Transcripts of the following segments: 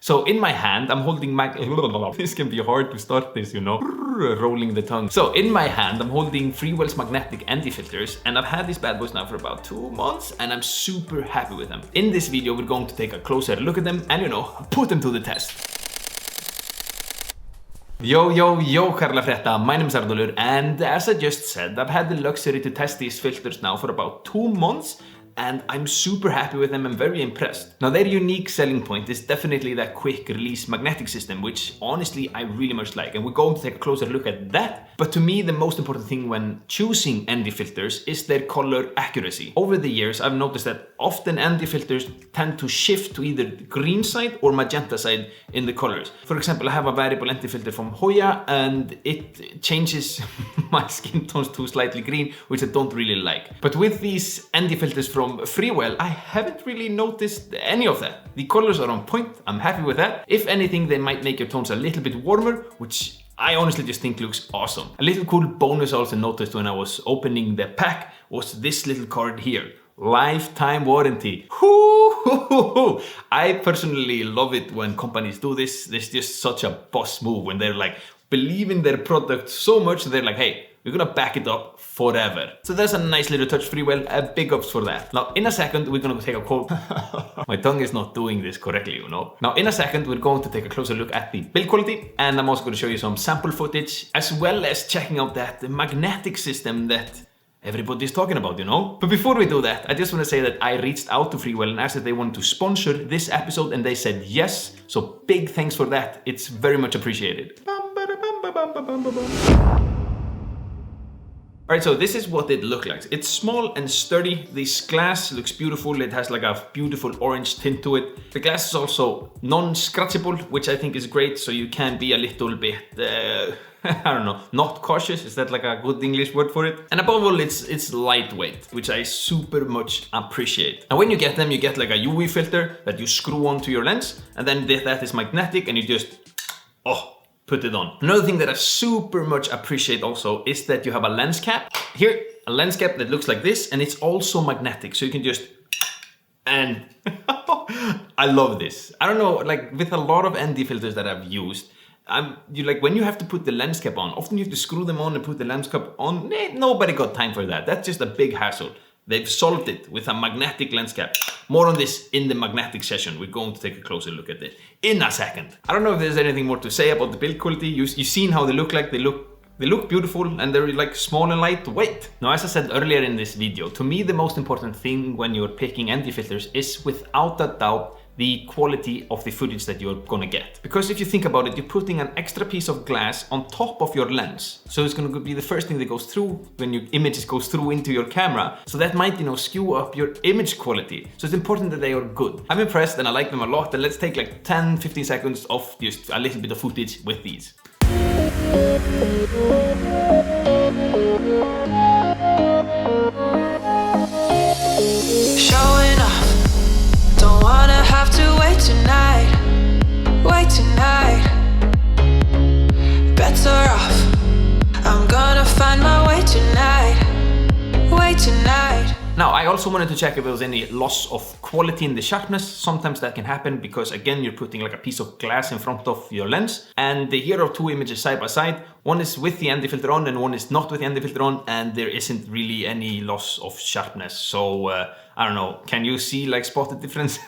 So in my hand, I'm holding this can be hard to start this, you know, rolling the tongue. So in my hand, I'm holding Freewell's magnetic anti-filters, and I've had these bad boys now for about 2 months, and I'm super happy with them. In this video, we're going to take a closer look at them and, you know, put them to the test. Yo, Karla Fretta, my name is Ardolur, and as I just said, I've had the luxury to test these filters now for about 2 months, and I'm super happy with them and very impressed. Now, their unique selling point is definitely that quick release magnetic system, which honestly I really much like, and we're going to take a closer look at that. But to me, the most important thing when choosing ND filters is their color accuracy. Over the years, I've noticed that often ND filters tend to shift to either the green side or magenta side in the colors. For example, I have a variable ND filter from Hoya, and it changes my skin tones to slightly green, which I don't really like. But with these ND filters from Freewell, I haven't really noticed any of that. The colors are on point, I'm happy with that. If anything, they might make your tones a little bit warmer, which I honestly just think looks awesome. A little cool bonus I also noticed when I was opening the pack was this little card here. Lifetime warranty. I personally love it when companies do this. There's just such a boss move when they're like, believe in their product so much, they're like, hey, we're gonna back it up forever. So that's a nice little touch, Freewell. Big ups for that. Now, in a second, we're gonna take a quote. My tongue is not doing this correctly, you know. Now, in a second, we're going to take a closer look at the build quality, and I'm also gonna show you some sample footage, as well as checking out that magnetic system that everybody's talking about, you know? But before we do that, I just want to say that I reached out to Freewell and asked if they wanted to sponsor this episode, and they said yes. So big thanks for that. It's very much appreciated. Alright, so this is what it looks like. It's small and sturdy. This glass looks beautiful. It has like a beautiful orange tint to it. The glass is also non-scratchable, which I think is great, so you can be a little bit I don't know, not cautious. Is that like a good English word for it? And above all, it's lightweight, which I super much appreciate. And when you get them, you get like a UV filter that you screw onto your lens, and then that is magnetic, and you just, put it on. Another thing that I super much appreciate also is that you have a lens cap. Here, a lens cap that looks like this, and it's also magnetic, so you can just, and I love this. I don't know, like with a lot of ND filters that I've used, when you have to put the lens cap on, often you have to screw them on and put the lens cap on. Nobody got time for that. That's just a big hassle. They've solved it with a magnetic lens cap. More on this in the magnetic session. We're going to take a closer look at it in a second. I don't know if there's anything more to say about the build quality. You've seen how they look like. They look beautiful, and they're like small and lightweight. Now, as I said earlier in this video, to me the most important thing when you're picking ND filters is without a doubt the quality of the footage that you're gonna get. Because if you think about it, you're putting an extra piece of glass on top of your lens. So it's gonna be the first thing that goes through when your images goes through into your camera. So that might, you know, skew up your image quality. So it's important that they are good. I'm impressed and I like them a lot. And let's take like 10-15 seconds of just a little bit of footage with these. Showing off. Don't wanna have to wait tonight. Better off. I'm gonna find my way tonight. Now, I also wanted to check if there was any loss of quality in the sharpness. Sometimes that can happen because, again, you're putting like a piece of glass in front of your lens. And here are two images side by side. One is with the ND filter on and one is not with the ND filter on, and there isn't really any loss of sharpness. So, I don't know, can you see, like, spot the difference?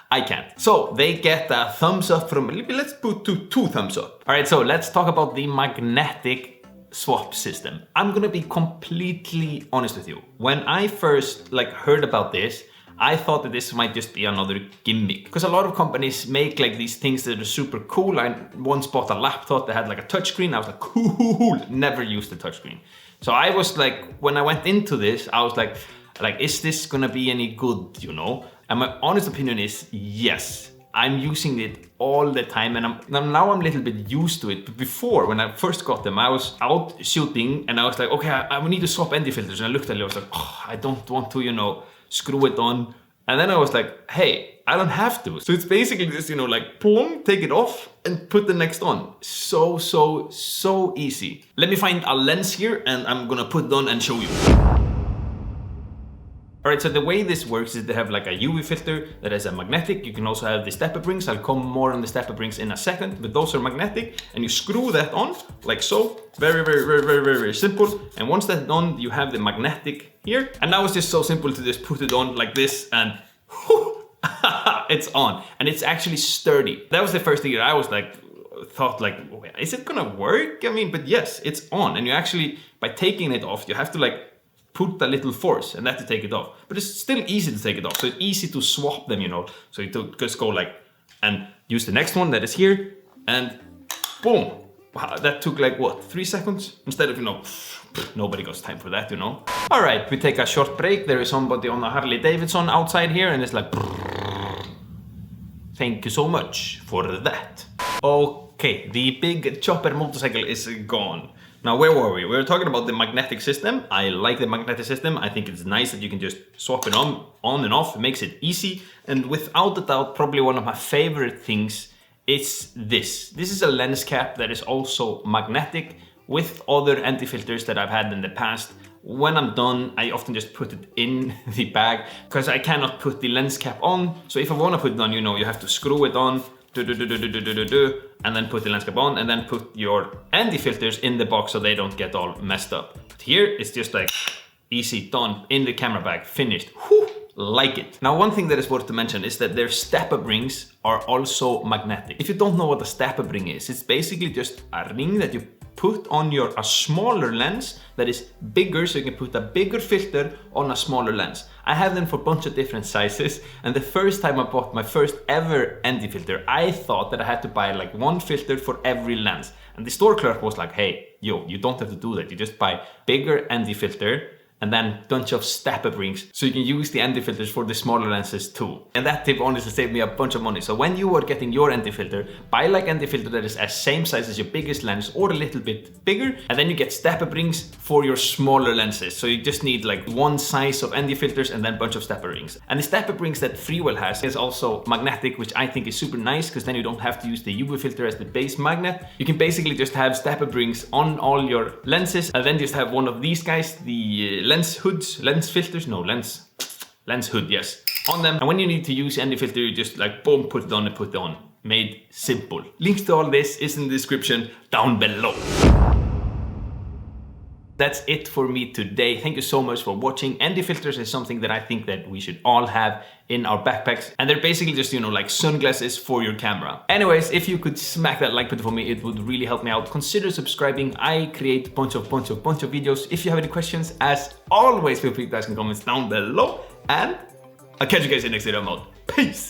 I can't. So, they get a thumbs up from, let's put two thumbs up. All right, so let's talk about the magnetic swap system. I'm gonna be completely honest with you. When I first heard about this, I thought that this might just be another gimmick, because a lot of companies make like these things that are super cool. I once bought a laptop that had like a touchscreen. I was like, cool, never used a touchscreen. So I was like, when I went into this, I was like, is this gonna be any good, you know? And my honest opinion is yes. I'm using it all the time, and now I'm a little bit used to it. But before, when I first got them, I was out shooting and I was like, okay, I need to swap ND filters. And I looked at it, I was like, I don't want to, you know, screw it on. And then I was like, hey, I don't have to. So it's basically just, you know, like, plum, take it off and put the next on. So easy. Let me find a lens here and I'm gonna put it on and show you. Alright, so the way this works is they have like a UV filter that is a magnetic. You can also have the stepper rings. I'll come more on the stepper rings in a second, but those are magnetic, and you screw that on like so. Very simple. And once that's done, you have the magnetic here. And now it's just so simple to just put it on like this and it's on. And it's actually sturdy. That was the first thing that I was like, thought like, is it gonna work? I mean, but yes, it's on. And you actually, by taking it off, you have to like put a little force and that to take it off. But it's still easy to take it off. So it's easy to swap them, you know. So you just go like, and use the next one that is here and boom. Wow, that took like what, 3 seconds? Instead of, you know, nobody got time for that, you know. All right, we take a short break. There is somebody on a Harley Davidson outside here and it's like, thank you so much for that. Okay, the big chopper motorcycle is gone. Now, where were we? We were talking about the magnetic system. I like the magnetic system. I think it's nice that you can just swap it on and off. It makes it easy. And without a doubt, probably one of my favorite things is this. This is a lens cap that is also magnetic with other anti-filters that I've had in the past. When I'm done, I often just put it in the bag because I cannot put the lens cap on. So if I want to put it on, you know, you have to screw it on, and then put the lens cap on, and then put your anti-filters in the box so they don't get all messed up. But here, it's just like easy, done, in the camera bag, finished. Whew, like it. Now, one thing that is worth to mention is that their stepper rings are also magnetic. If you don't know what a stepper ring is, it's basically just a ring that you put on a smaller lens that is bigger, so you can put a bigger filter on a smaller lens. I have them for a bunch of different sizes, and the first time I bought my first ever anti-filter, I thought that I had to buy like one filter for every lens. And the store clerk was like, hey, yo, you don't have to do that. You just buy bigger anti-filter and then a bunch of stepper rings so you can use the anti-filters for the smaller lenses too. And that tip honestly saved me a bunch of money. So when you are getting your anti-filter, buy like anti-filter that is as same size as your biggest lens or a little bit bigger, and then you get stepper rings for your smaller lenses. So you just need like one size of anti-filters and then a bunch of stepper rings. And the stepper rings that Freewell has is also magnetic, which I think is super nice because then you don't have to use the UV filter as the base magnet. You can basically just have stepper rings on all your lenses and then just have one of these guys, the lens hood, yes, on them. And when you need to use any filter, you just like boom, put it on and put it on. Made simple. Links to all this is in the description down below. That's it for me today. Thank you so much for watching. Anti-filters is something that I think that we should all have in our backpacks. And they're basically just, you know, like sunglasses for your camera. Anyways, if you could smack that like button for me, it would really help me out. Consider subscribing. I create a bunch of videos. If you have any questions, as always, feel free to ask in comments down below. And I'll catch you guys in the next video. I'm out. Peace.